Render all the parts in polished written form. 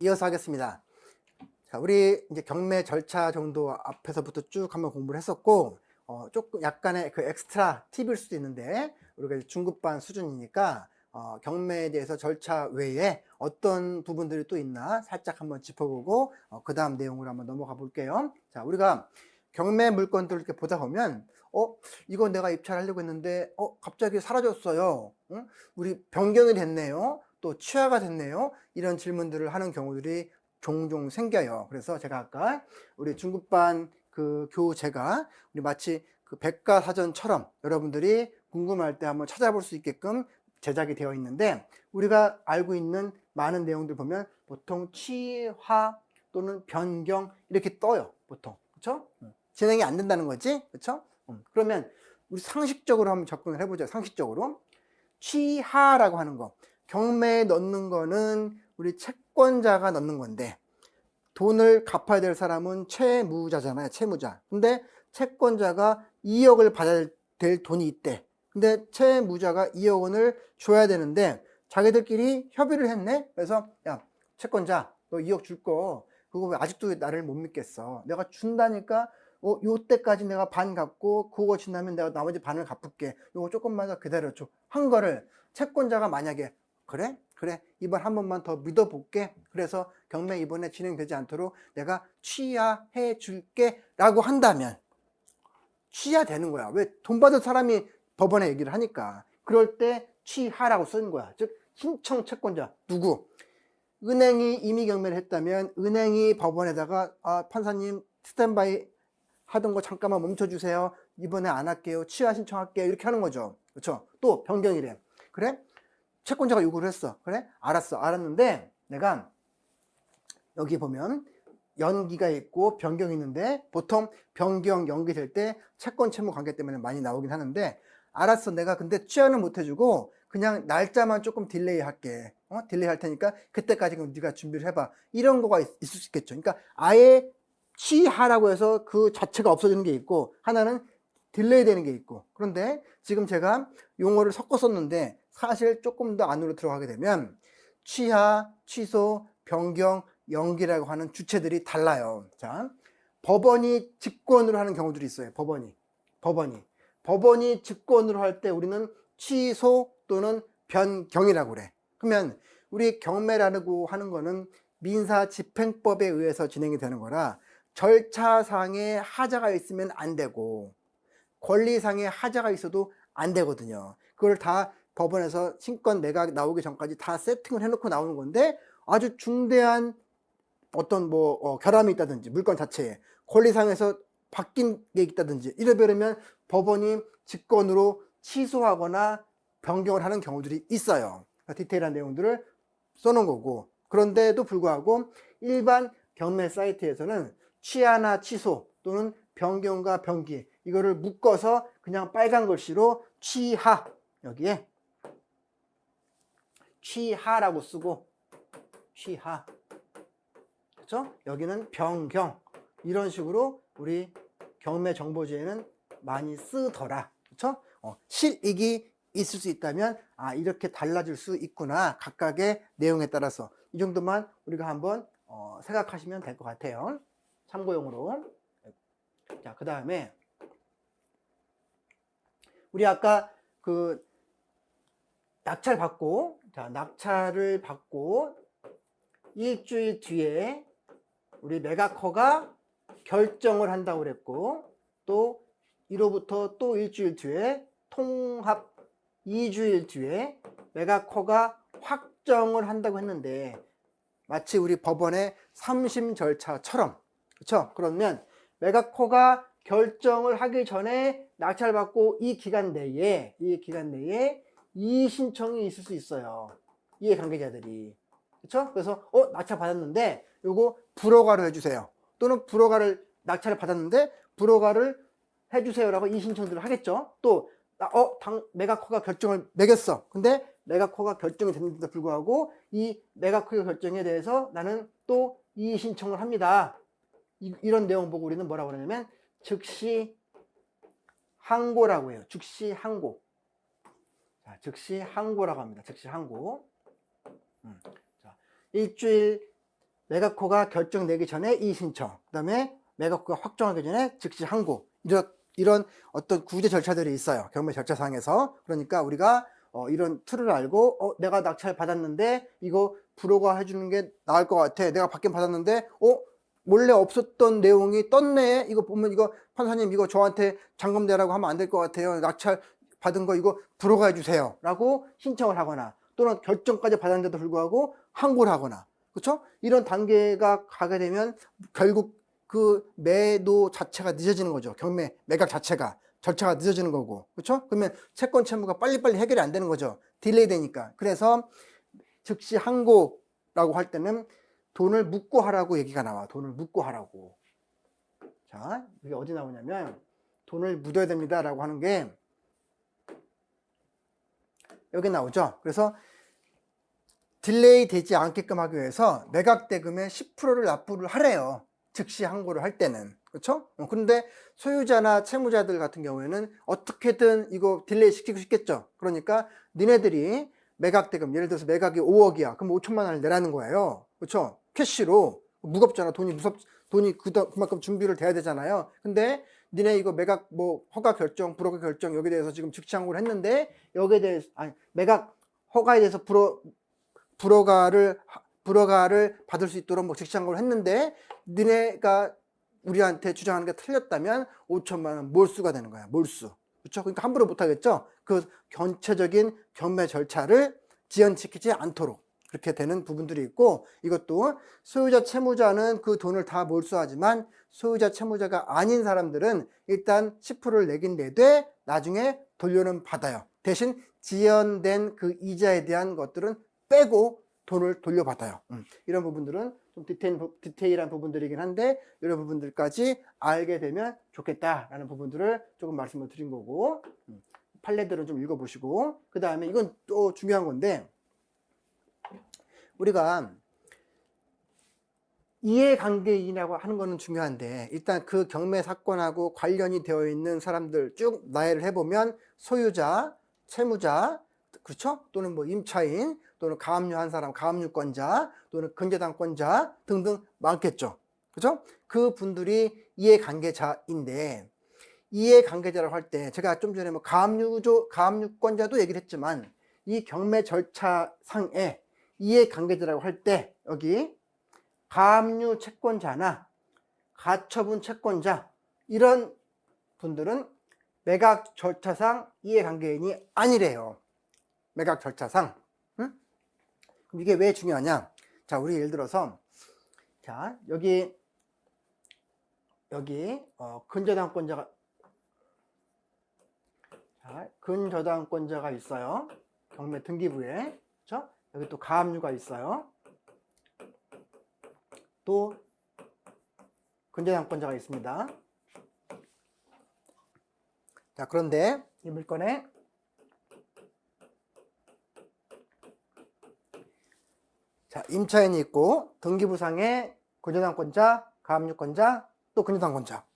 이어서 하겠습니다. 자, 우리 이제 경매 절차 정도 앞에서부터 쭉 한번 공부를 했었고, 조금 약간의 그 엑스트라 팁일 수도 있는데, 우리가 이제 중급반 수준이니까, 경매에 대해서 절차 외에 어떤 부분들이 또 있나 살짝 한번 짚어보고, 그 다음 내용으로 한번 넘어가 볼게요. 자, 우리가 경매 물건들 이렇게 보다 보면, 이거 내가 입찰하려고 했는데, 갑자기 사라졌어요. 응? 우리 변경이 됐네요. 또 취하가 됐네요. 이런 질문들을 하는 경우들이 종종 생겨요. 그래서 제가 아까 우리 중급반 그 교재가 우리 마치 그 백과사전처럼 여러분들이 궁금할 때 한번 찾아볼 수 있게끔 제작이 되어 있는데, 우리가 알고 있는 많은 내용들 보면 보통 취하 또는 변경 이렇게 떠요. 보통. 그렇죠? 진행이 안 된다는 거지. 그렇죠? 그러면 우리 상식적으로 한번 접근을 해보죠. 상식적으로. 취하라고 하는 거. 경매에 넣는 거는 우리 채권자가 넣는 건데, 돈을 갚아야 될 사람은 채무자잖아요. 채무자. 근데 채권자가 2억을 받아야 될 돈이 있대. 근데 채무자가 2억 원을 줘야 되는데 자기들끼리 협의를 했네. 그래서 야, 채권자 너 2억 줄 거 그거 왜 아직도 나를 못 믿겠어. 내가 준다니까 요때까지 내가 반 갚고 그거 지나면 내가 나머지 반을 갚을게. 요거 조금만 더 기다려줘. 한 거를 채권자가 만약에 그래? 그래. 이번 한 번만 더 믿어볼게. 그래서 경매 이번에 진행되지 않도록 내가 취하해 줄게 라고 한다면 취하되는 거야. 왜? 돈 받을 사람이 법원에 얘기를 하니까. 그럴 때 취하라고 쓰는 거야. 즉 신청 채권자 누구? 은행이 임의 경매를 했다면 은행이 법원에다가 판사님 스탠바이 하던 거 잠깐만 멈춰주세요. 이번에 안 할게요. 취하 신청할게요. 이렇게 하는 거죠. 그렇죠? 또 변경이래. 그래? 채권자가 요구를 했어. 그래? 알았어. 알았는데 내가 여기 보면 연기가 있고 변경이 있는데 보통 변경 연기될 때 채권 채무 관계 때문에 많이 나오긴 하는데, 알았어. 내가 근데 취하는 못 해주고 그냥 날짜만 조금 딜레이 할게. 딜레이 할 테니까 그때까지 그럼 네가 준비를 해봐. 이런 거가 있을 수 있겠죠. 그러니까 아예 취하라고 해서 그 자체가 없어지는 게 있고, 하나는 딜레이 되는 게 있고. 그런데 지금 제가 용어를 섞어 썼는데 사실 조금 더 안으로 들어가게 되면 취하, 취소, 변경, 연기라고 하는 주체들이 달라요. 자, 법원이 직권으로 하는 경우들이 있어요. 법원이 직권으로 할 때 우리는 취소 또는 변경이라고 그래. 그러면 우리 경매라고 하는 거는 민사집행법에 의해서 진행이 되는 거라 절차상에 하자가 있으면 안 되고 권리상의 하자가 있어도 안 되거든요. 그걸 다 법원에서 신권 매각 나오기 전까지 다 세팅을 해놓고 나오는 건데, 아주 중대한 어떤 결함이 있다든지 물건 자체에 권리상에서 바뀐 게 있다든지 이러면 법원이 직권으로 취소하거나 변경을 하는 경우들이 있어요. 디테일한 내용들을 써놓은 거고, 그런데도 불구하고 일반 경매 사이트에서는 취하나 취소 또는 변경과 변기 이거를 묶어서 그냥 빨간 글씨로 취하, 여기에 취하라고 쓰고 취하, 그렇죠? 여기는 변경, 이런 식으로 우리 경매 정보지에는 많이 쓰더라. 그렇죠? 실익이 있을 수 있다면 이렇게 달라질 수 있구나. 각각의 내용에 따라서 이 정도만 우리가 한번 생각하시면 될 것 같아요. 참고용으로. 자, 그 다음에 우리 아까 그 낙찰을 받고 일주일 뒤에 우리 매각허가 결정을 한다고 그랬고, 또 이로부터 또 일주일 뒤에 통합 2주일 뒤에 매각허가 확정을 한다고 했는데, 마치 우리 법원의 3심 절차처럼, 그렇죠? 그러면 매각허가 결정을 하기 전에 낙찰받고 이 기간 내에 이의 신청이 있을 수 있어요. 이해관계자들이. 그렇죠? 그래서 낙찰 받았는데 요거 불허가로 해주세요. 또는 낙찰을 받았는데 불허가를 해주세요라고 이의 신청들을 하겠죠. 또 매각허가 결정을 매겼어. 근데 매각허가 결정이 됐는데도 불구하고 이 매각허가 결정에 대해서 나는 또 이의 신청을 합니다. 이런 내용 보고 우리는 뭐라고 그러냐면 즉시 항고라고 해요. 즉시 항고. 자, 즉시 항고라고 합니다. 즉시 항고. 자, 일주일 매각호가 결정내기 전에 이의신청, 그 다음에 매각호가 확정하기 전에 즉시 항고, 이런 어떤 구제 절차들이 있어요. 경매 절차상에서. 그러니까 우리가 이런 틀을 알고 내가 낙찰 받았는데 이거 불허가 해주는 게 나을 것 같아. 내가 받긴 받았는데 원래 없었던 내용이 떴네. 이거 보면 이거 판사님 이거 저한테 잠금대라고 하면 안 될 것 같아요. 낙찰 받은 거 이거 불허가 해주세요. 라고 신청을 하거나 또는 결정까지 받았는데도 불구하고 항고를 하거나 그렇죠? 이런 단계가 가게 되면 결국 그 매도 자체가 늦어지는 거죠. 경매 매각 자체가 절차가 늦어지는 거고 그렇죠? 그러면 채권 채무가 빨리빨리 해결이 안 되는 거죠. 딜레이 되니까. 그래서 즉시 항고라고 할 때는 돈을 묻고 하라고 얘기가 나와. 돈을 묻고 하라고. 자, 이게 어디 나오냐면 돈을 묻어야 됩니다 라고 하는 게 여기 나오죠. 그래서 딜레이 되지 않게끔 하기 위해서 매각 대금의 10%를 납부를 하래요. 즉시 항고를 할 때는. 그렇죠? 근데 소유자나 채무자들 같은 경우에는 어떻게든 이거 딜레이 시키고 싶겠죠. 그러니까 니네들이 매각 대금, 예를 들어서 매각이 5억이야. 그럼 5천만 원을 내라는 거예요. 그렇죠? 캐시로. 무겁잖아. 돈이 그만큼 준비를 돼야 되잖아요. 근데 니네 이거 매각 허가 결정, 불허가 결정 여기에 대해서 지금 즉시 항고를 했는데 여기에 대해서 매각 허가에 대해서 불허가를 받을 수 있도록 즉시 항고를 했는데 니네가 우리한테 주장하는 게 틀렸다면 5천만 원 몰수가 되는 거야. 몰수. 그렇죠? 그러니까 함부로 못 하겠죠. 그 전체적인 경매 절차를 지연시키지 않도록 그렇게 되는 부분들이 있고 이것도 소유자 채무자는 그 돈을 다 몰수하지만 소유자 채무자가 아닌 사람들은 일단 10%를 내긴 내되 나중에 돌려는 받아요. 대신 지연된 그 이자에 대한 것들은 빼고 돈을 돌려받아요. 이런 부분들은 좀 디테일한 부분들이긴 한데 이런 부분들까지 알게 되면 좋겠다라는 부분들을 조금 말씀을 드린 거고 판례들은 좀 읽어보시고 그 다음에 이건 또 중요한 건데 우리가 이해관계인이라고 하는 거는 중요한데 일단 그 경매 사건하고 관련이 되어 있는 사람들 쭉 나열을 해보면 소유자, 채무자, 그렇죠? 또는 임차인, 또는 가압류한 사람, 가압류권자, 또는 근저당권자 등등 많겠죠. 그렇죠? 그 분들이 이해관계자인데 이해관계자라고 할 때 제가 좀 전에 가압류권자도 얘기를 했지만 이 경매 절차상에 이해관계자라고 할 때 여기 가압류 채권자나 가처분 채권자 이런 분들은 매각 절차상 이해관계인이 아니래요. 매각 절차상. 응? 그럼 이게 왜 중요하냐? 자, 우리 예를 들어서 자 여기 근저당권자가 있어요. 경매 등기부에. 그렇죠? 여기 또 가압류가 있어요. 또 근저당권자가 있습니다. 자, 그런데 이 물건에 자, 임차인이 있고 등기부상에 근저당권자, 가압류권자, 또 근저당권자.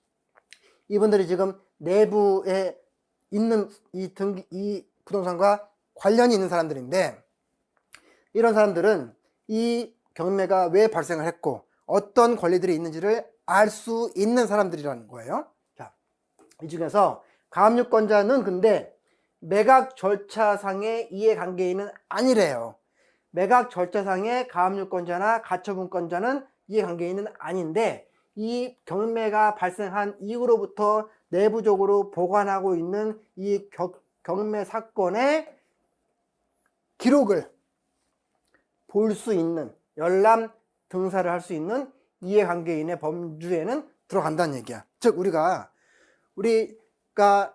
이분들이 지금 내부에 있는 이 부동산과 관련이 있는 사람들인데 이런 사람들은 이 경매가 왜 발생을 했고 어떤 권리들이 있는지를 알 수 있는 사람들이라는 거예요. 자, 이 중에서 가압류권자는 근데 매각 절차상의 이해관계인은 아니래요. 매각 절차상의 가압류권자나 가처분권자는 이해관계인은 아닌데 이 경매가 발생한 이후로부터 내부적으로 보관하고 있는 이 경매 사건의 기록을 볼 수 있는 열람 등사를 할 수 있는 이해관계인의 범주에는 들어간다는 얘기야. 즉 우리가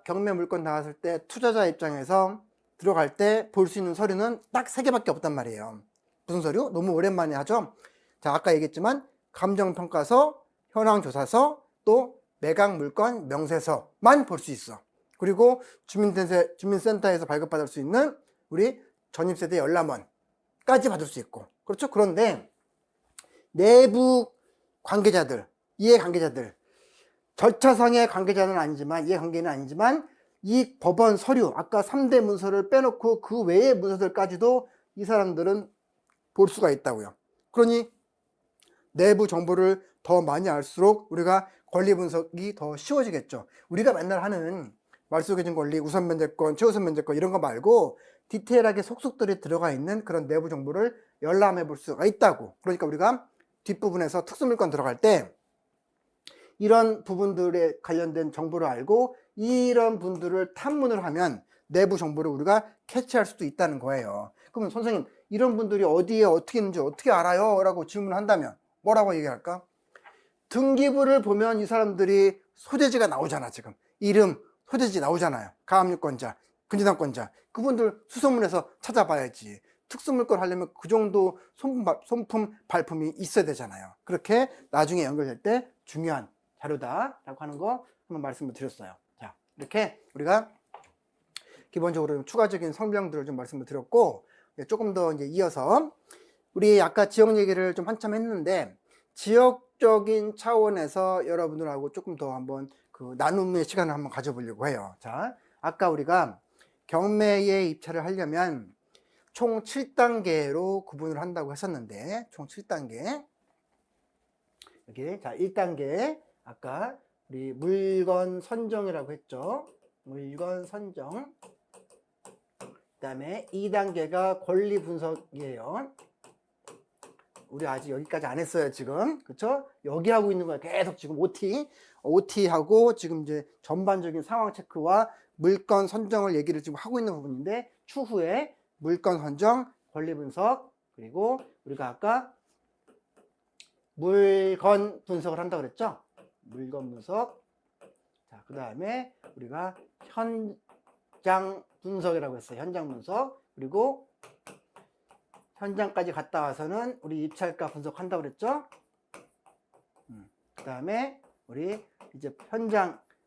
경매 물건 나왔을 때 투자자 입장에서 들어갈 때 볼 수 있는 서류는 딱 3개밖에 없단 말이에요. 무슨 서류? 너무 오랜만에 하죠. 자, 아까 얘기했지만 감정평가서, 현황조사서, 또 매각물건 명세서만 볼 수 있어. 그리고 주민센터에서 발급받을 수 있는 우리 전입세대 열람원까지 받을 수 있고. 그렇죠? 그런데 내부 관계자들, 이해관계자들, 절차상의 관계자는 아니지만 이해관계는 아니지만 이 법원 서류, 아까 3대 문서를 빼놓고 그 외의 문서들까지도 이 사람들은 볼 수가 있다고요. 그러니 내부 정보를 더 많이 알수록 우리가 권리 분석이 더 쉬워지겠죠. 우리가 맨날 하는 말소기준 권리, 우선 면제권, 최우선 면제권 이런 거 말고 디테일하게 속속들이 들어가 있는 그런 내부 정보를 열람해 볼 수가 있다고. 그러니까 우리가 뒷부분에서 특수물건 들어갈 때 이런 부분들에 관련된 정보를 알고 이런 분들을 탐문을 하면 내부 정보를 우리가 캐치할 수도 있다는 거예요. 그러면 선생님, 이런 분들이 어디에 어떻게 있는지 어떻게 알아요? 라고 질문한다면 뭐라고 얘기할까? 등기부를 보면 이 사람들이 소재지가 나오잖아. 지금 이름, 소재지 나오잖아요. 가압류권자, 근저당권자, 그분들 수소문에서 찾아봐야지. 특수물건 하려면 그 정도 손품 발품이 있어야 되잖아요. 그렇게 나중에 연결될 때 중요한 자료다라고 하는 거 한번 말씀을 드렸어요. 자, 이렇게 우리가 기본적으로 좀 추가적인 성명들을 좀 말씀을 드렸고, 조금 더 이제 이어서 우리 아까 지역 얘기를 좀 한참 했는데, 지역적인 차원에서 여러분들하고 조금 더 한번 그 나눔의 시간을 한번 가져보려고 해요. 자, 아까 우리가 경매에 입찰을 하려면 총 7단계로 구분을 한다고 했었는데, 총 7단계. 여기, 자, 1단계. 아까 우리 물건 선정이라고 했죠. 물건 선정. 그 다음에 2단계가 권리 분석이에요. 우리 아직 여기까지 안 했어요, 지금. 그쵸? 여기 하고 있는 거야. 계속 지금 OT하고 지금 이제 전반적인 상황 체크와 물건 선정을 얘기를 지금 하고 있는 부분인데, 추후에 물건 선정, 권리 분석, 그리고 우리가 아까 물건 분석을 한다고 그랬죠? 물건 분석. 자, 그 다음에 우리가 현장 분석이라고 했어요. 현장 분석. 그리고 현장까지 갔다 와서는 우리 입찰가 분석한다고 그랬죠? 그 다음에 우리 이제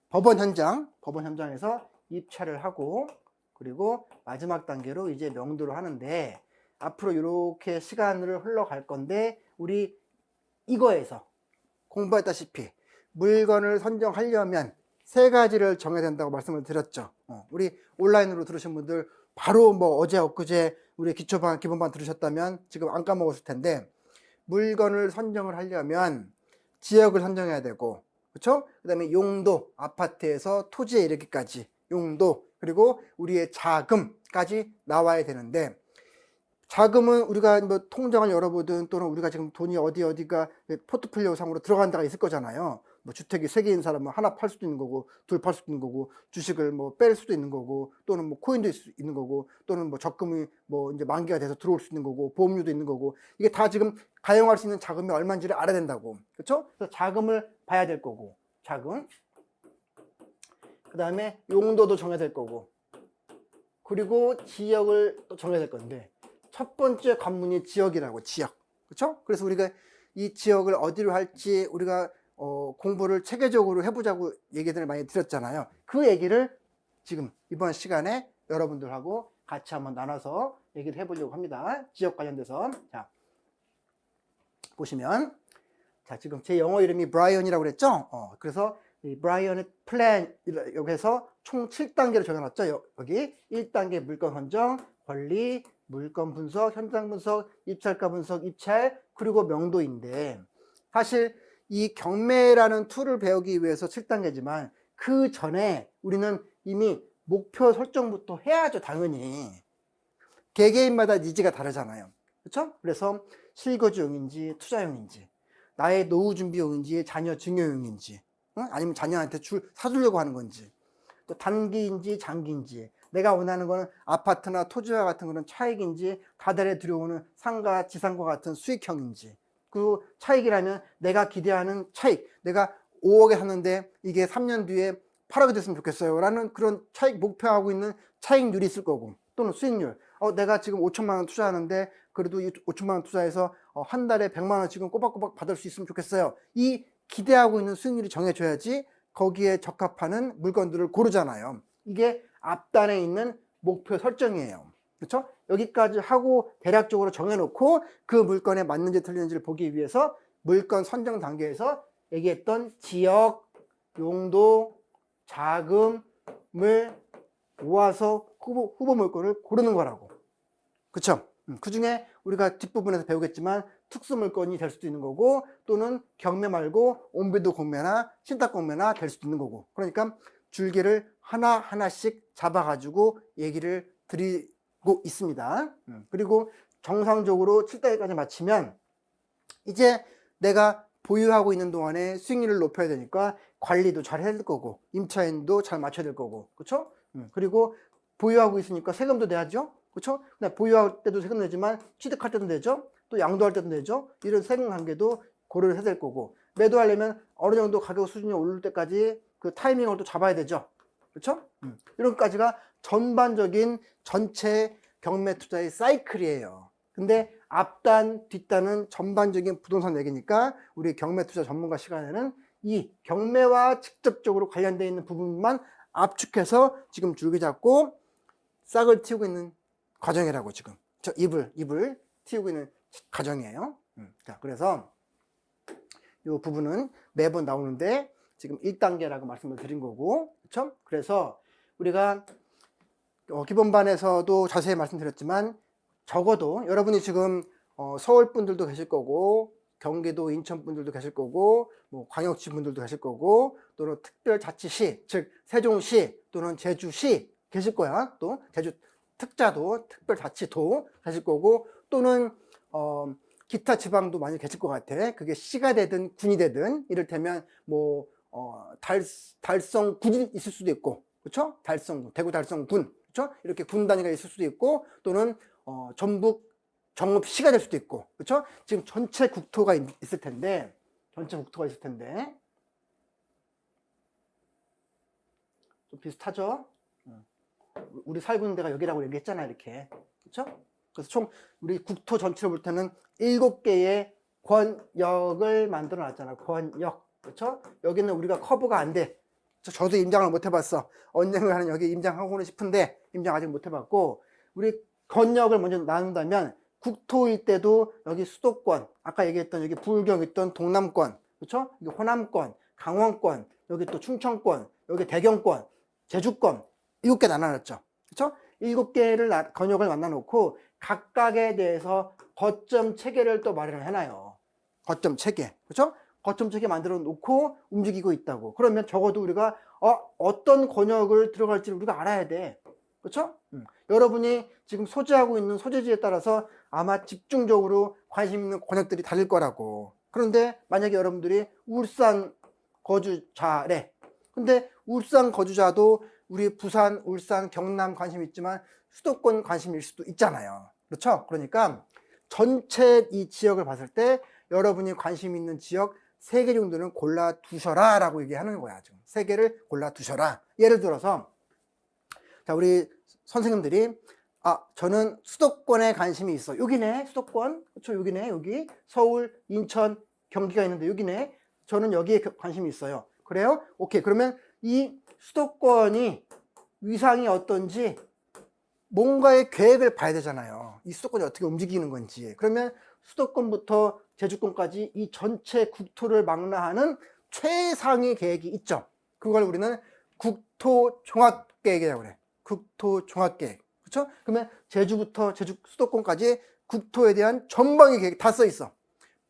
법원 현장에서 입찰을 하고, 그리고 마지막 단계로 이제 명도를 하는데, 앞으로 이렇게 시간을 흘러갈 건데, 우리 이거에서 공부했다시피 물건을 선정하려면 3가지를 정해야 된다고 말씀을 드렸죠. 우리 온라인으로 들으신 분들 바로 뭐 어제 엊그제 우리 기초반 기본반 들으셨다면 지금 안 까먹었을 텐데, 물건을 선정을 하려면 지역을 선정해야 되고, 그렇죠? 그다음에 용도, 아파트에서 토지에 이르기까지 용도, 그리고 우리의 자금까지 나와야 되는데, 자금은 우리가 뭐 통장을 열어보든 또는 우리가 지금 돈이 어디가 포트폴리오 상으로 들어간다가 있을 거잖아요. 뭐 주택이 3개인 사람은 하나 팔 수도 있는 거고, 둘 팔 수도 있는 거고, 주식을 뭐 뺄 수도 있는 거고, 또는 뭐 코인도 있는 거고, 또는 뭐 적금이 뭐 이제 만기가 돼서 들어올 수 있는 거고, 보험료도 있는 거고, 이게 다 지금 가용할 수 있는 자금이 얼마인지를 알아야 된다고. 그렇죠? 그래서 자금을 봐야 될 거고, 자금. 그 다음에 용도도 정해야 될 거고, 그리고 지역을 또 정해야 될 건데, 첫 번째 관문이 지역이라고, 지역. 그렇죠? 그래서 우리가 이 지역을 어디로 할지 우리가 공부를 체계적으로 해보자고 얘기들을 많이 드렸잖아요. 그 얘기를 지금 이번 시간에 여러분들하고 같이 한번 나눠서 얘기를 해보려고 합니다. 지역 관련돼서. 자, 보시면, 자, 지금 제 영어 이름이 브라이언이라고 그랬죠? 그래서 이 브라이언의 플랜, 여기서 총 7단계를 정해놨죠? 여기 1단계 물건 선정, 권리, 물건 분석, 현장 분석, 입찰가 분석, 입찰, 그리고 명도인데, 사실 이 경매라는 툴을 배우기 위해서 7단계지만 그 전에 우리는 이미 목표 설정부터 해야죠, 당연히. 개개인마다 니즈가 다르잖아요. 그렇죠? 그래서 실거주용인지 투자용인지, 나의 노후 준비용인지 자녀 증여용인지, 아니면 자녀한테 사주려고 하는 건지, 또 단기인지 장기인지, 내가 원하는 거는 아파트나 토지와 같은 거는 차익인지, 다달에 들어오는 상가, 지상과 같은 수익형인지, 그 차익이라면 내가 기대하는 차익, 내가 5억에 샀는데 이게 3년 뒤에 8억이 됐으면 좋겠어요 라는 그런 차익 목표하고 있는 차익률이 있을 거고, 또는 수익률, 내가 지금 5천만 원 투자하는데 그래도 이 5천만 원 투자해서 한 달에 100만 원 지금 꼬박꼬박 받을 수 있으면 좋겠어요. 이 기대하고 있는 수익률이 정해져야지 거기에 적합하는 물건들을 고르잖아요. 이게 앞단에 있는 목표 설정이에요. 그렇죠? 여기까지 하고 대략적으로 정해놓고 그 물건에 맞는지 틀리는지를 보기 위해서 물건 선정 단계에서 얘기했던 지역, 용도, 자금을 모아서 후보 물건을 고르는 거라고. 그렇죠? 그 중에 우리가 뒷부분에서 배우겠지만 특수물건이 될 수도 있는 거고, 또는 경매 말고 옹배도 공매나 신탁 공매나 될 수도 있는 거고. 그러니까 줄기를 하나하나씩 잡아가지고 얘기를 드리고 있습니다. 그리고 정상적으로 7단계까지 마치면 이제 내가 보유하고 있는 동안에 수익률을 높여야 되니까 관리도 잘 해야 될 거고, 임차인도 잘 맞춰야 될 거고, 그렇죠? 그리고 보유하고 있으니까 세금도 내야죠, 그렇죠? 보유할 때도 세금 내지만 취득할 때도 내죠, 또 양도할 때도 내죠. 이런 세금 관계도 고려를 해야 될 거고, 매도하려면 어느 정도 가격 수준이 오를 때까지 그 타이밍을 또 잡아야 되죠, 그렇죠? 이런 것까지가 전반적인 전체 경매 투자의 사이클이에요. 근데 앞단, 뒷단은 전반적인 부동산 얘기니까 우리 경매 투자 전문가 시간에는 이 경매와 직접적으로 관련되어 있는 부분만 압축해서 지금 줄기 잡고 싹을 틔우고 있는 과정이라고, 지금 저 잎을 틔우고 있는 과정이에요. 자, 그래서 이 부분은 매번 나오는데 지금 1단계라고 말씀을 드린 거고, 그렇죠? 그래서 우리가 기본반에서도 자세히 말씀드렸지만 적어도 여러분이 지금 서울 분들도 계실 거고, 경기도 인천 분들도 계실 거고, 뭐 광역시 분들도 계실 거고, 또는 특별자치시, 즉 세종시 또는 제주시 계실 거야. 또 제주 특자도, 특별자치도 계실 거고, 또는 기타 지방도 많이 계실 것 같아. 그게 시가 되든 군이 되든, 이를테면 뭐 달성 군이 있을 수도 있고, 그렇죠? 대구 달성군, 그렇죠? 이렇게 군 단위가 있을 수도 있고, 또는 전북 정읍시가 될 수도 있고, 그렇죠? 지금 전체 국토가 있을 텐데, 좀 비슷하죠? 우리 살고 있는 데가 여기라고 얘기했잖아, 이렇게, 그렇죠? 그래서 총 우리 국토 전체를 볼 때는 7개의 권역을 만들어 놨잖아. 권역, 그렇죠? 여기는 우리가 커브가 안 돼. 저도 임장을 못 해봤어. 언젠가는 여기 임장하고는 싶은데 임장 아직 못 해봤고, 우리 권역을 먼저 나눈다면 국토일 때도 여기 수도권, 아까 얘기했던 여기 부울경 있던 동남권, 그렇죠? 여기 호남권, 강원권, 여기 또 충청권, 여기 대경권, 제주권, 7개 나눠놨죠, 그렇죠? 7개를 권역을 만나놓고 각각에 대해서 거점 체계를 또 마련을 해놔요. 거점 체계, 그렇죠? 거점 체계 만들어 놓고 움직이고 있다고. 그러면 적어도 우리가 어떤 권역을 들어갈지 우리가 알아야 돼, 그렇죠? 여러분이 지금 소지하고 있는 소재지에 따라서 아마 집중적으로 관심 있는 권역들이 다를 거라고. 그런데 만약에 여러분들이 울산 거주자래. 근데 울산 거주자도 우리 부산, 울산, 경남 관심 있지만 수도권 관심일 수도 있잖아요, 그렇죠? 그러니까 전체 이 지역을 봤을 때 여러분이 관심 있는 지역 3개 정도는 골라 두셔라 라고 얘기하는 거야. 지금 3개를 골라 두셔라. 예를 들어서 자, 우리 선생님들이 저는 수도권에 관심이 있어. 여기네, 수도권. 그렇죠? 여기네, 여기. 서울, 인천, 경기가 있는데 여기네. 저는 여기에 관심이 있어요. 그래요? 오케이. 그러면 이 수도권이 위상이 어떤지 뭔가의 계획을 봐야 되잖아요. 이 수도권이 어떻게 움직이는 건지. 그러면 수도권부터 제주권까지 이 전체 국토를 망라하는 최상위 계획이 있죠. 그걸 우리는 국토종합계획이라고 그래. 국토종합계획. 그렇죠? 그러면 제주부터 제주 수도권까지 국토에 대한 전방위 계획이 다 써 있어.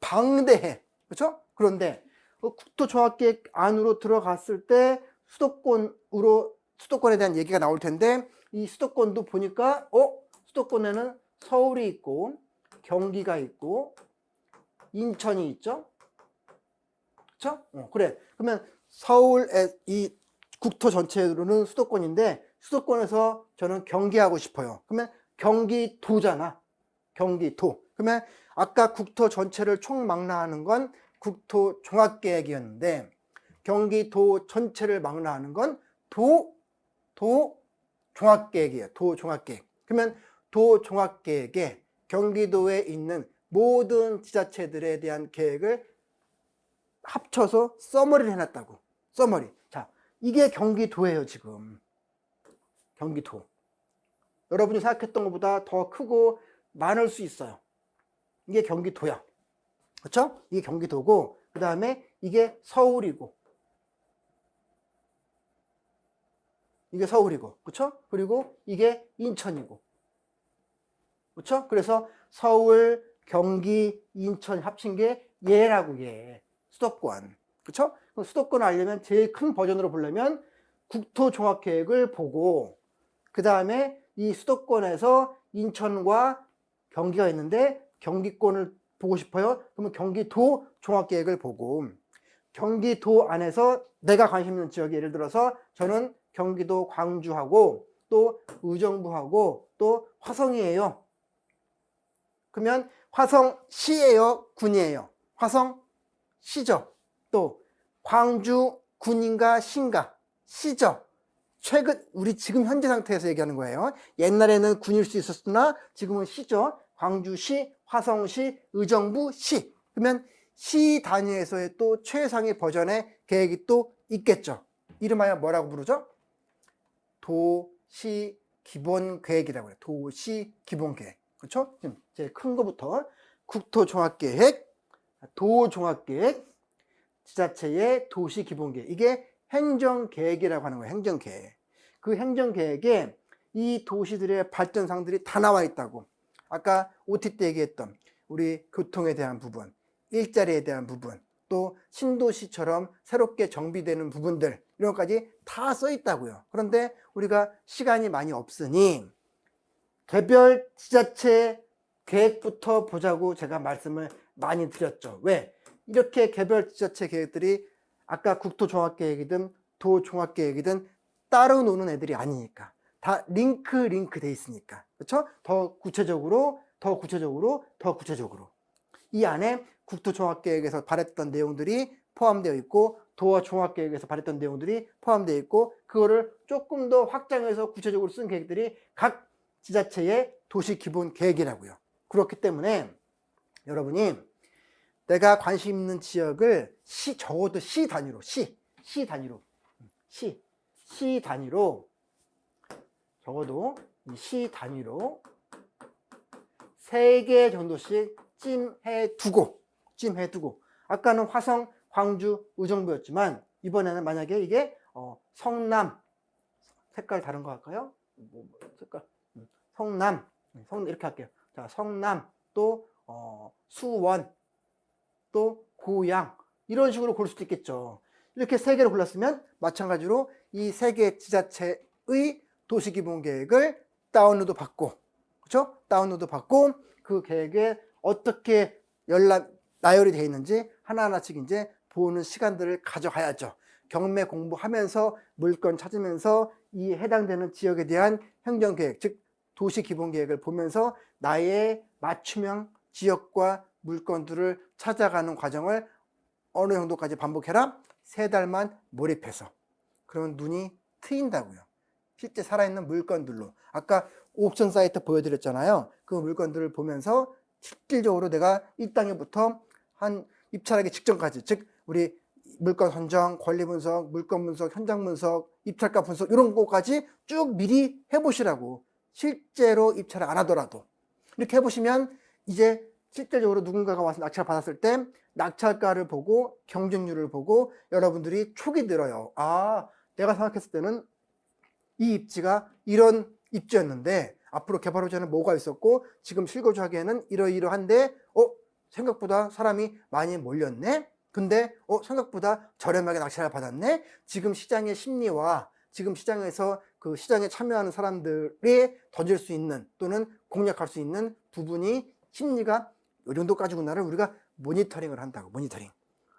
방대해. 그렇죠? 그런데 국토종합계획 안으로 들어갔을 때 수도권에 대한 얘기가 나올 텐데, 이 수도권도 보니까 수도권에는 서울이 있고 경기가 있고 인천이 있죠. 그렇죠? 그래. 그러면 서울의 이 국토 전체로는 수도권인데, 수도권에서 저는 경기하고 싶어요. 그러면 경기도잖아. 경기도. 그러면 아까 국토 전체를 총망라하는 건 국토 종합계획이었는데, 경기도 전체를 망라하는 건 종합계획이에요. 도종합계획. 그러면 도종합계획에 경기도에 있는 모든 지자체들에 대한 계획을 합쳐서 서머리를 해놨다고. 서머리. 자, 이게 경기도예요, 지금. 경기도. 여러분이 생각했던 것보다 더 크고 많을 수 있어요. 이게 경기도야. 그렇죠? 이게 경기도고, 그 다음에 이게 서울이고, 이게 서울이고, 그렇죠? 그리고 이게 인천이고, 그렇죠? 그래서 서울, 경기, 인천 합친 게 얘라고 얘. 수도권. 그쵸? 수도권을 알려면 제일 큰 버전으로 보려면 국토종합계획을 보고 그 다음에 이 수도권에서 인천과 경기가 있는데 경기권을 보고 싶어요. 그러면 경기도 종합계획을 보고 경기도 안에서 내가 관심 있는 지역이 예를 들어서 저는 경기도 광주하고 또 의정부하고 또 화성이에요. 그러면 화성시예요? 군이에요? 화성시죠. 또 광주 군인가 시인가? 시죠. 최근 우리 지금 현재 상태에서 얘기하는 거예요. 옛날에는 군일 수 있었으나 지금은 시죠. 광주시, 화성시, 의정부시. 그러면 시 단위에서의 또 최상위 버전의 계획이 또 있겠죠. 이름하여 뭐라고 부르죠? 도시 기본 계획이라고 해요. 도시 기본 계획. 그렇죠? 지금 제일 큰 거부터 국토 종합 계획, 도 종합 계획, 지자체의 도시 기본 계획. 이게 행정 계획이라고 하는 거예요. 행정 계획. 그 행정 계획에 이 도시들의 발전상들이 다 나와 있다고. 아까 OT 때 얘기했던 우리 교통에 대한 부분, 일자리에 대한 부분, 또 신도시처럼 새롭게 정비되는 부분들 이런 것까지 다 써 있다고요. 그런데 우리가 시간이 많이 없으니 개별 지자체 계획부터 보자고 제가 말씀을 많이 드렸죠. 왜? 이렇게 개별 지자체 계획들이 아까 국토종합계획이든 도종합계획이든 따로 노는 애들이 아니니까 다 링크 돼 있으니까. 그렇죠? 더 구체적으로 이 안에 국토종합계획에서 발했던 내용들이 포함되어 있고 도와 종합계획에서 발했던 내용들이 포함되어 있고 그거를 조금 더 확장해서 구체적으로 쓴 계획들이 각 지자체의 도시기본계획이라고요. 그렇기 때문에 여러분이 내가 관심 있는 지역을 적어도 시 단위로 적어도 시 단위로 3개 정도씩 찜해두고 아까는 화성, 광주, 의정부였지만 이번에는 만약에 이게 성남 색깔 다른 거 할까요? 색깔 성남 이렇게 할게요. 자, 성남 또 수원 또 고양 이런 식으로 고를 수도 있겠죠. 이렇게 3개를 골랐으면 마찬가지로 이 3개 지자체의 도시기본계획을 다운로드 받고 그렇죠? 다운로드 받고 그 계획에 어떻게 나열이 되어 있는지 하나하나씩 이제 보는 시간들을 가져가야죠. 경매 공부하면서 물건 찾으면서 이 해당되는 지역에 대한 행정계획, 즉 도시기본계획을 보면서 나의 맞춤형 지역과 물건들을 찾아가는 과정을 어느 정도까지 반복해라? 3달만 몰입해서. 그러면 눈이 트인다고요. 실제 살아있는 물건들로. 아까 옥션 사이트 보여드렸잖아요. 그 물건들을 보면서 실질적으로 내가 이 땅에부터 한 입찰하기 직전까지, 즉 우리 물건 선정, 권리 분석, 물건 분석, 현장 분석, 입찰가 분석 이런 것까지 쭉 미리 해보시라고. 실제로 입찰을 안 하더라도 이렇게 해보시면 이제 실질적으로 누군가가 와서 낙찰 받았을 때 낙찰가를 보고 경쟁률을 보고 여러분들이 촉이 들어요. 아, 내가 생각했을 때는 이 입지가 이런 입지였는데 앞으로 개발 후에는 뭐가 있었고 지금 실거주하기에는 이러이러한데 생각보다 사람이 많이 몰렸네. 근데 생각보다 저렴하게 낙찰을 받았네. 지금 시장의 심리와 지금 시장에서 그 시장에 참여하는 사람들이 던질 수 있는 또는 공략할 수 있는 부분이 심리가 이 정도까지구나를 우리가 모니터링을 한다고. 모니터링.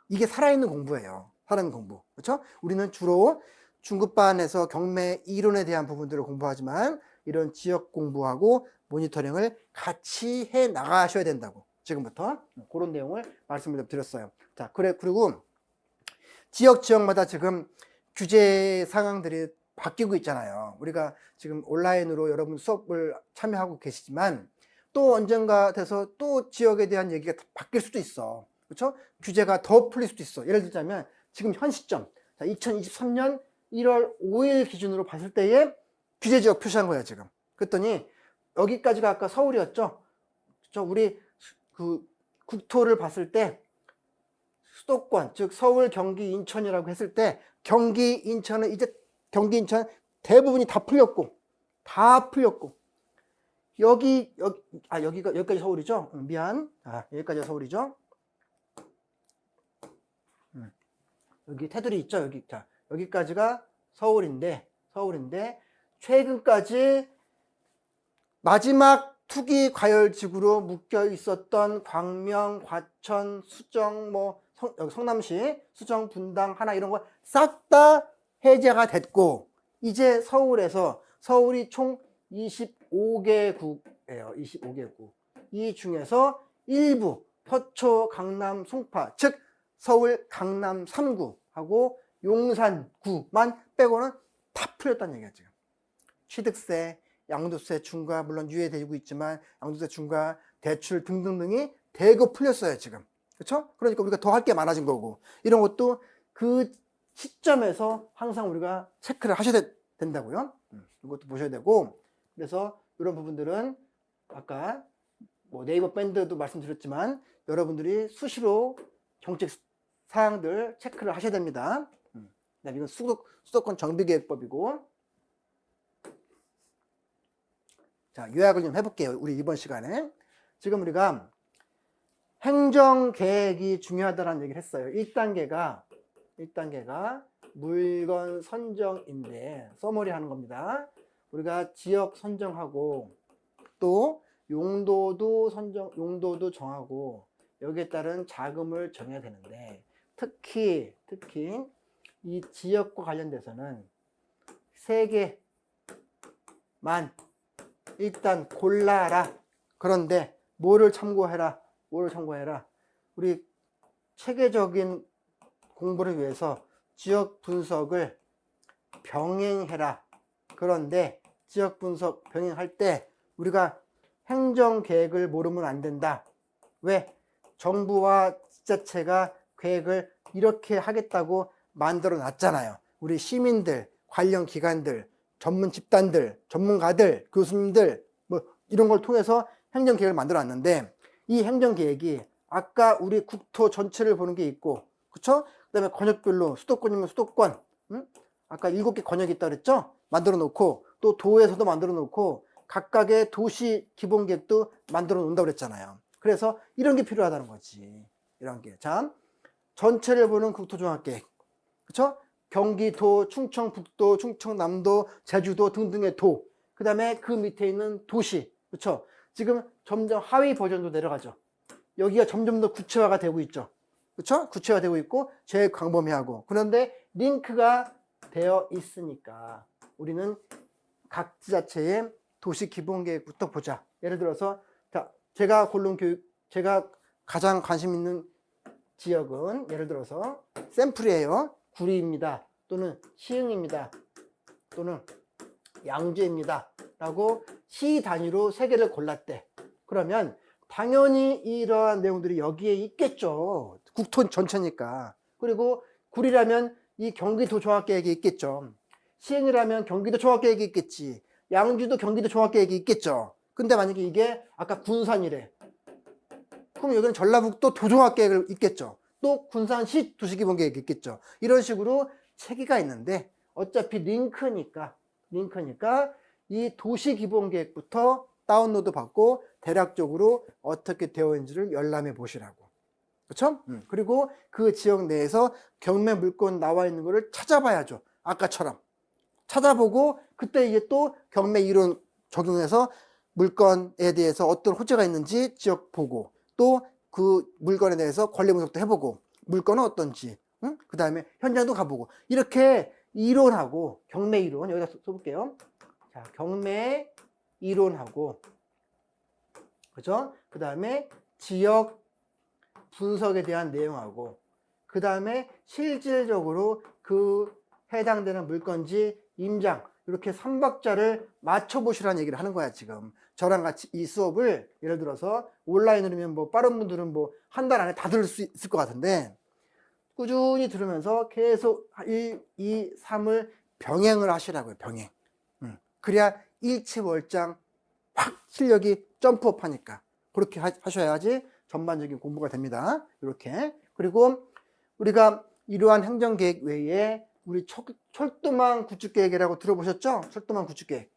이게 살아있는 공부예요. 살아있는 공부. 그렇죠? 우리는 주로 중급반에서 경매 이론에 대한 부분들을 공부하지만 이런 지역 공부하고 모니터링을 같이 해 나가셔야 된다고. 지금부터 그런 내용을 말씀을 드렸어요. 자, 그리고 지역마다 지금 규제 상황들이 바뀌고 있잖아요. 우리가 지금 온라인으로 여러분 수업을 참여하고 계시지만 또 언젠가 돼서 또 지역에 대한 얘기가 바뀔 수도 있어. 그렇죠? 규제가 더 풀릴 수도 있어. 예를 들자면 지금 현 시점 2023년 1월 5일 기준으로 봤을 때의 규제 지역 표시한 거야 지금. 그랬더니 여기까지가 아까 서울이었죠. 그렇죠? 우리 그 국토를 봤을 때 수도권, 즉 서울, 경기, 인천이라고 했을 때 경기, 인천은 이제 경기, 인천 대부분이 다 풀렸고 여기까지 서울이죠? 미안. 여기까지가 서울이죠? 여기 테두리 있죠? 여기까지가 서울인데, 최근까지 마지막 투기 과열지구로 묶여 있었던 광명, 과천, 수정, 성남시, 수정, 분당, 하나 이런 거 싹 다 해제가 됐고, 이제 서울이 총 25개 구예요. 25개 구. 이 중에서 일부 서초, 강남, 송파, 즉 서울 강남 3구하고 용산구만 빼고는 다 풀렸다는 얘기야 지금. 취득세, 양도세 중과 물론 유예되고 있지만 양도세 중과 대출 등등등이 대거 풀렸어요 지금. 그렇죠? 그러니까 우리가 더 할 게 많아진 거고, 이런 것도 그 시점에서 항상 우리가 체크를 하셔야 된다고요. 이것도 보셔야 되고, 그래서 이런 부분들은 아까 네이버 밴드도 말씀드렸지만 여러분들이 수시로 정책 사항들 체크를 하셔야 됩니다. 그다음에 이건 수도권 정비계획법이고, 자, 요약을 좀 해볼게요. 우리 이번 시간에. 지금 우리가 행정계획이 중요하다는 얘기를 했어요. 1단계가 물건 선정인데, 서머리 하는 겁니다. 우리가 지역 선정하고, 또 용도도 정하고, 여기에 따른 자금을 정해야 되는데, 특히 이 지역과 관련돼서는 3개만 일단 골라라. 그런데 뭐를 참고해라. 우리 체계적인 공부를 위해서 지역 분석을 병행해라. 그런데 지역 분석 병행할 때 우리가 행정계획을 모르면 안 된다. 왜? 정부와 지자체가 계획을 이렇게 하겠다고 만들어 놨잖아요. 우리 시민들, 관련 기관들, 전문 집단들, 전문가들, 교수님들 이런 걸 통해서 행정계획을 만들어 놨는데, 이 행정계획이 아까 우리 국토 전체를 보는 게 있고, 그쵸? 그 다음에 권역별로 수도권이면 수도권, 아까 7개 권역이 있다고 그랬죠? 만들어 놓고, 또 도에서도 만들어 놓고, 각각의 도시 기본계획도 만들어 놓는다고 그랬잖아요. 그래서 이런 게 필요하다는 거지. 이런 게. 자, 전체를 보는 국토종합계획. 그쵸? 경기도, 충청북도, 충청남도, 제주도 등등의 도. 그 다음에 그 밑에 있는 도시. 그쵸? 지금 점점 하위 버전도 내려가죠. 여기가 점점 더 구체화가 되고 있죠. 그쵸? 구체화되고 있고, 제일 광범위하고. 그런데 링크가 되어 있으니까 우리는 각 지자체의 도시 기본계획부터 보자. 예를 들어서, 제가 가장 관심 있는 지역은 예를 들어서 샘플이에요. 구리입니다. 또는 시흥입니다. 또는 양주입니다. 라고 시 단위로 3개를 골랐대. 그러면 당연히 이러한 내용들이 여기에 있겠죠. 국토 전체니까. 그리고 구리라면 이 경기도 종합계획이 있겠죠. 시흥이라면 경기도 종합계획이 있겠지. 양주도 경기도 종합계획이 있겠죠. 근데 만약에 이게 아까 군산이래. 그럼 여기는 전라북도 도종합계획이 있겠죠. 또 군산시 도시기본계획이 있겠죠. 이런 식으로 체계가 있는데 어차피 링크니까 이 도시기본계획부터 다운로드 받고 대략적으로 어떻게 되어 있는지를 열람해 보시라고. 그렇죠? 그리고 그 지역 내에서 경매 물건 나와 있는 거를 찾아봐야죠. 아까처럼. 찾아보고 그때 이제 또 경매 이론 적용해서 물건에 대해서 어떤 호재가 있는지 지역 보고, 또 그 물건에 대해서 권리 분석도 해보고, 물건은 어떤지, 그 다음에 현장도 가보고, 이렇게 이론하고 경매 이론 여기다 써볼게요. 자, 경매 이론하고, 그죠? 그 다음에 지역 분석에 대한 내용하고, 그 다음에 실질적으로 그 해당되는 물건지 임장, 이렇게 3박자를 맞춰보시라는 얘기를 하는 거야 지금. 저랑 같이 이 수업을 예를 들어서 온라인으로면 빠른 분들은 한 달 안에 다 들을 수 있을 것 같은데, 꾸준히 들으면서 계속 1, 2, 3을 병행을 하시라고요. 병행. 그래야 일치월장 확 실력이 점프업 하니까. 그렇게 하셔야지 전반적인 공부가 됩니다. 이렇게. 그리고 우리가 이러한 행정계획 외에 우리 철도망 구축계획이라고 들어보셨죠? 철도망 구축계획.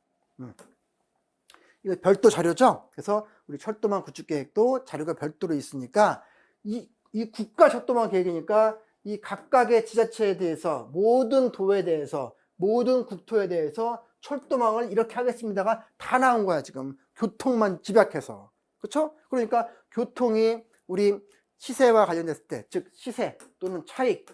이거 별도 자료죠. 그래서 우리 철도망 구축 계획도 자료가 별도로 있으니까 이 국가 철도망 계획이니까 이 각각의 지자체에 대해서 모든 도에 대해서 모든 국토에 대해서 철도망을 이렇게 하겠습니다가 다 나온 거야 지금. 교통만 집약해서. 그렇죠? 그러니까 교통이 우리 시세와 관련됐을 때, 즉 시세 또는 차익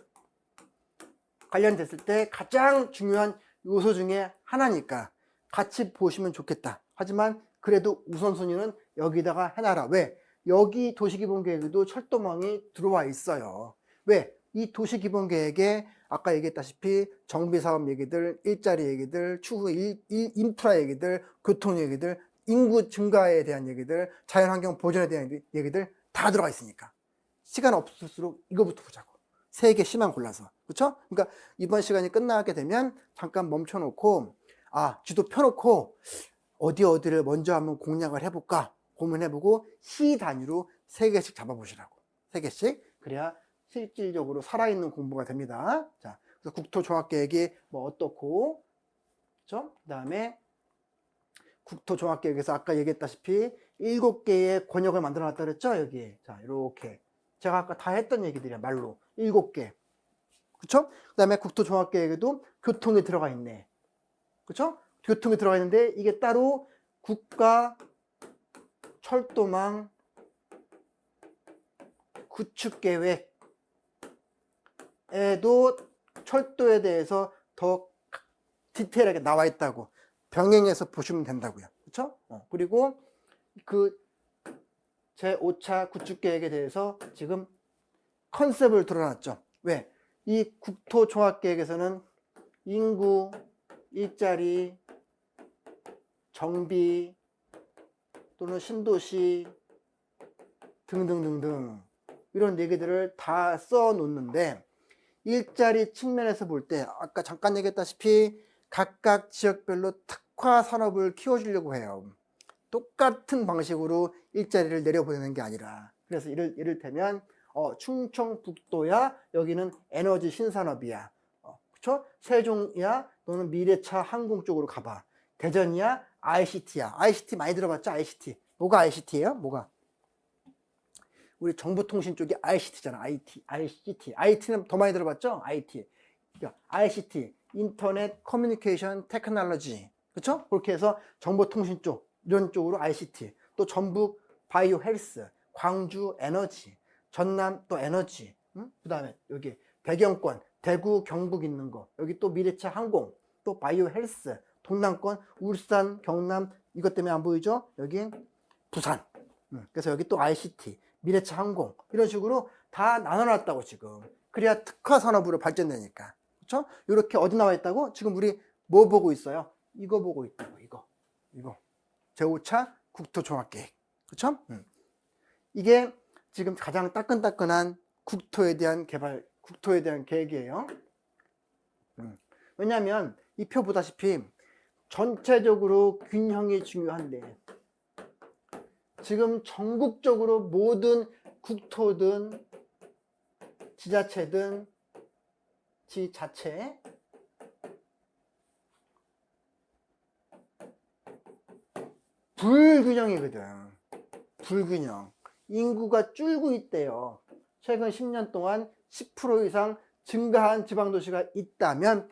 관련됐을 때 가장 중요한 요소 중에 하나니까 같이 보시면 좋겠다. 하지만 그래도 우선순위는 여기다가 해놔라. 왜? 여기 도시기본계획에도 철도망이 들어와 있어요. 왜? 이 도시기본계획에 아까 얘기했다시피 정비사업 얘기들, 일자리 얘기들, 추후 인프라 얘기들, 교통 얘기들, 인구 증가에 대한 얘기들, 자연환경 보존에 대한 얘기들 다 들어가 있으니까 시간 없을수록 이거부터 보자고. 3개 시만 골라서. 그렇죠? 그러니까 이번 시간이 끝나게 되면 잠깐 멈춰놓고 지도 펴놓고 어디를 먼저 한번 공략을 해볼까 고민해보고 시 단위로 3개씩 잡아보시라고. 3개씩. 그래야 실질적으로 살아있는 공부가 됩니다. 자, 그래서 국토종합계획이 뭐 어떻고, 그렇죠? 그 다음에 국토종합계획에서 아까 얘기했다시피 7개의 권역을 만들어 놨다 그랬죠? 여기. 자, 이렇게. 제가 아까 다 했던 얘기들이야, 말로. 7개. 그쵸? 그 다음에 국토종합계획에도 교통이 들어가 있네. 그쵸? 교통이 들어가 있는데 이게 따로 국가 철도망 구축계획에도 철도에 대해서 더 디테일하게 나와 있다고 병행해서 보시면 된다고요. 그쵸? 그리고 그 제5차 구축계획에 대해서 지금 컨셉을 드러났죠. 왜? 이 국토종합계획에서는 인구, 일자리, 정비 또는 신도시 등등등등 이런 얘기들을 다 써놓는데 일자리 측면에서 볼 때 아까 잠깐 얘기했다시피 각각 지역별로 특화 산업을 키워주려고 해요. 똑같은 방식으로 일자리를 내려보내는 게 아니라. 그래서 이를테면 충청북도야 여기는 에너지 신산업이야. 그쵸? 세종이야 너는 미래차 항공 쪽으로 가봐. 대전이야 ICT야. ICT 많이 들어봤죠? ICT. 뭐가 ICT예요? 뭐가? 우리 정보통신 쪽이 ICT잖아. ICT. IT는 더 많이 들어봤죠? IT. 그러니까 ICT, 인터넷 커뮤니케이션 테크놀로지. 그렇죠? 그렇게 해서 정보통신 쪽 이런 쪽으로 ICT. 또 전북 바이오 헬스, 광주 에너지, 전남 또 에너지. 그다음에 여기 대경권, 대구 경북 있는 거. 여기 또 미래차 항공, 또 바이오 헬스, 동남권 울산, 경남 이것 때문에 안 보이죠? 여기 부산. 그래서 여기 또 ICT, 미래차 항공 이런 식으로 다 나눠놨다고 지금. 그래야 특화 산업으로 발전되니까. 그렇죠? 이렇게 어디 나와 있다고? 지금 우리 뭐 보고 있어요? 이거 보고 있다고. 이거. 제5차 국토종합계획. 그렇죠? 이게 지금 가장 따끈따끈한 국토에 대한 개발, 국토에 대한 계획이에요. 왜냐하면 이 표 보다시피 전체적으로 균형이 중요한데 지금 전국적으로 모든 국토든 지자체든 지자체 불균형이거든. 불균형. 인구가 줄고 있대요. 최근 10년 동안 10% 이상 증가한 지방도시가 있다면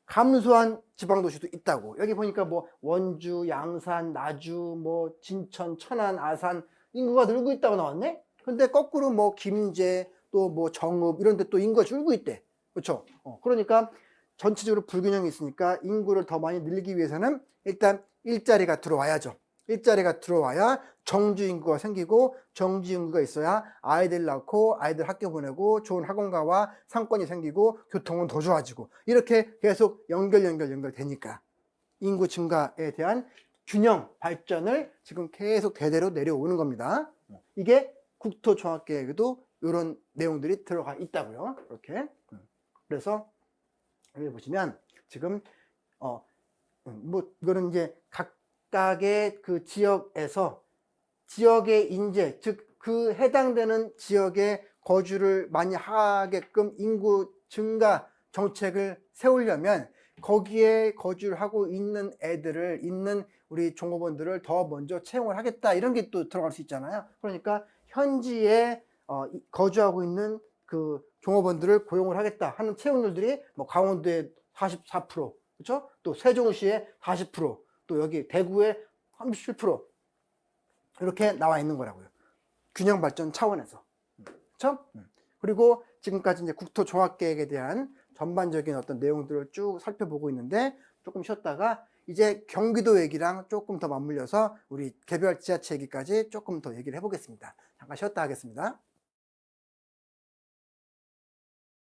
감소한 지방도시도 있다고. 여기 보니까 뭐 원주, 양산, 나주, 뭐 진천, 천안, 아산 인구가 늘고 있다고 나왔네. 근데 거꾸로 뭐 김제 또 뭐 정읍 이런 데 또 인구가 줄고 있대. 그렇죠? 그러니까 전체적으로 불균형이 있으니까 인구를 더 많이 늘리기 위해서는 일단 일자리가 들어와야죠. 일자리가 들어와야 정주 인구가 생기고 정주 인구가 있어야 아이들 낳고 아이들 학교 보내고 좋은 학원가와 상권이 생기고 교통은 더 좋아지고 이렇게 계속 연결되니까 인구 증가에 대한 균형 발전을 지금 계속 대대로 내려오는 겁니다. 이게 국토종합계획에도 이런 내용들이 들어가 있다고요. 이렇게. 그래서 여기 보시면 지금 뭐 이거는 이제 각각의 그 지역에서 지역의 인재, 즉 그 해당되는 지역에 거주를 많이 하게끔 인구 증가 정책을 세우려면 거기에 거주를 하고 있는 애들을, 있는 우리 종업원들을 더 먼저 채용을 하겠다, 이런 게 또 들어갈 수 있잖아요. 그러니까 현지에 거주하고 있는 그 종업원들을 고용을 하겠다 하는 채용률들이 뭐 강원도에 44%, 그렇죠? 또 세종시에 40%, 또 여기 대구에 37% 이렇게 나와 있는 거라고요. 균형 발전 차원에서. 그렇죠? 그리고 지금까지 이제 국토종합계획에 대한 전반적인 어떤 내용들을 쭉 살펴보고 있는데, 조금 쉬었다가 이제 경기도 얘기랑 조금 더 맞물려서 우리 개별 지자체 얘기까지 조금 더 얘기를 해보겠습니다. 잠깐 쉬었다 하겠습니다.